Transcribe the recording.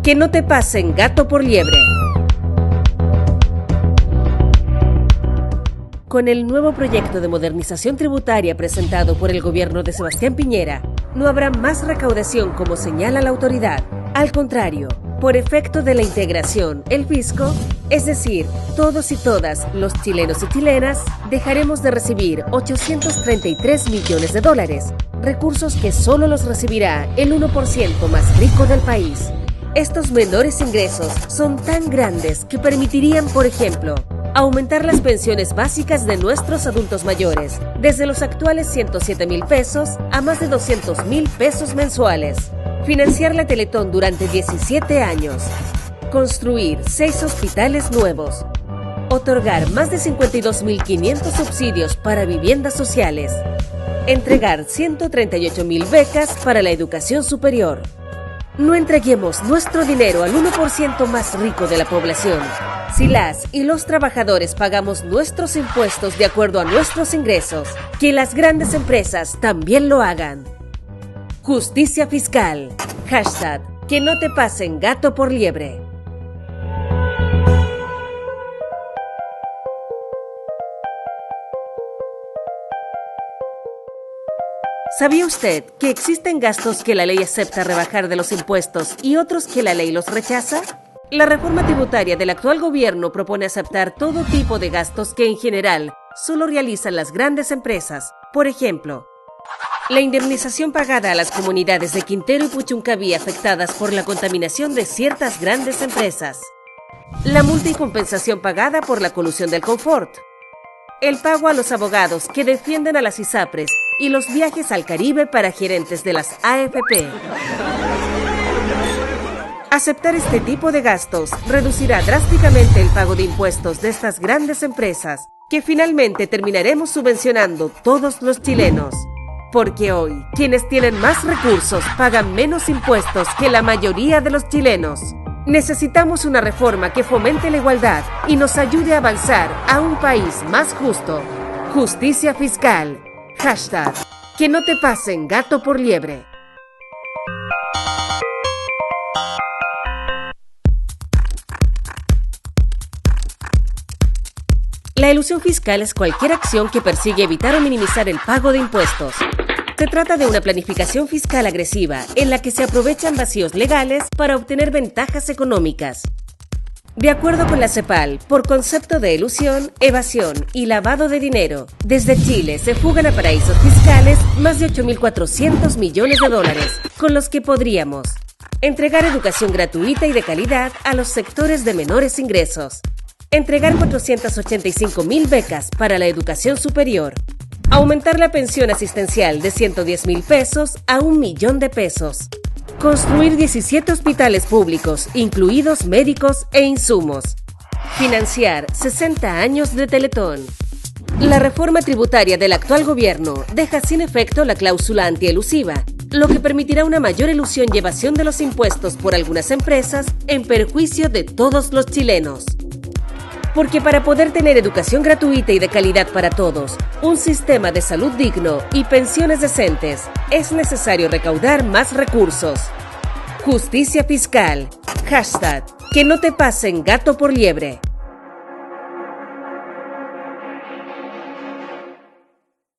Que no te pasen gato por liebre. Con el nuevo proyecto de modernización tributaria presentado por el gobierno de Sebastián Piñera, no habrá más recaudación como señala la autoridad. Al contrario, por efecto de la integración, el fisco, es decir, todos y todas los chilenos y chilenas, dejaremos de recibir 833 millones de dólares, recursos que solo los recibirá el 1% más rico del país. Estos menores ingresos son tan grandes que permitirían, por ejemplo, aumentar las pensiones básicas de nuestros adultos mayores, desde los actuales 107,000 pesos a más de 200,000 pesos mensuales, financiar la Teletón durante 17 años, construir 6 hospitales nuevos, otorgar más de 52,500 subsidios para viviendas sociales, entregar 138,000 becas para la educación superior. No entreguemos nuestro dinero al 1% más rico de la población. Si las y los trabajadores pagamos nuestros impuestos de acuerdo a nuestros ingresos, que las grandes empresas también lo hagan. Justicia fiscal. Hashtag, que no te pasen gato por liebre. ¿Sabía usted que existen gastos que la ley acepta rebajar de los impuestos y otros que la ley los rechaza? La reforma tributaria del actual gobierno propone aceptar todo tipo de gastos que en general solo realizan las grandes empresas. Por ejemplo, la indemnización pagada a las comunidades de Quintero y Puchuncaví afectadas por la contaminación de ciertas grandes empresas. La multa y compensación pagada por la colusión del confort. El pago a los abogados que defienden a las ISAPRES y los viajes al Caribe para gerentes de las AFP. Aceptar este tipo de gastos reducirá drásticamente el pago de impuestos de estas grandes empresas, que finalmente terminaremos subvencionando todos los chilenos. Porque hoy, quienes tienen más recursos pagan menos impuestos que la mayoría de los chilenos. Necesitamos una reforma que fomente la igualdad y nos ayude a avanzar a un país más justo. Justicia fiscal. Hashtag, que no te pasen gato por liebre. La elusión fiscal es cualquier acción que persigue evitar o minimizar el pago de impuestos. Se trata de una planificación fiscal agresiva en la que se aprovechan vacíos legales para obtener ventajas económicas. De acuerdo con la CEPAL, por concepto de elusión, evasión y lavado de dinero, desde Chile se fugan a paraísos fiscales más de 8.400 millones de dólares, con los que podríamos entregar educación gratuita y de calidad a los sectores de menores ingresos, entregar 485,000 becas para la educación superior, aumentar la pensión asistencial de 110,000 pesos a 1.000.000 de pesos, construir 17 hospitales públicos, incluidos médicos e insumos, financiar 60 años de Teletón. La reforma tributaria del actual gobierno deja sin efecto la cláusula antielusiva, lo que permitirá una mayor elusión y evasión de los impuestos por algunas empresas en perjuicio de todos los chilenos. Porque para poder tener educación gratuita y de calidad para todos, un sistema de salud digno y pensiones decentes, es necesario recaudar más recursos. Justicia fiscal. Hashtag, que no te pasen gato por liebre.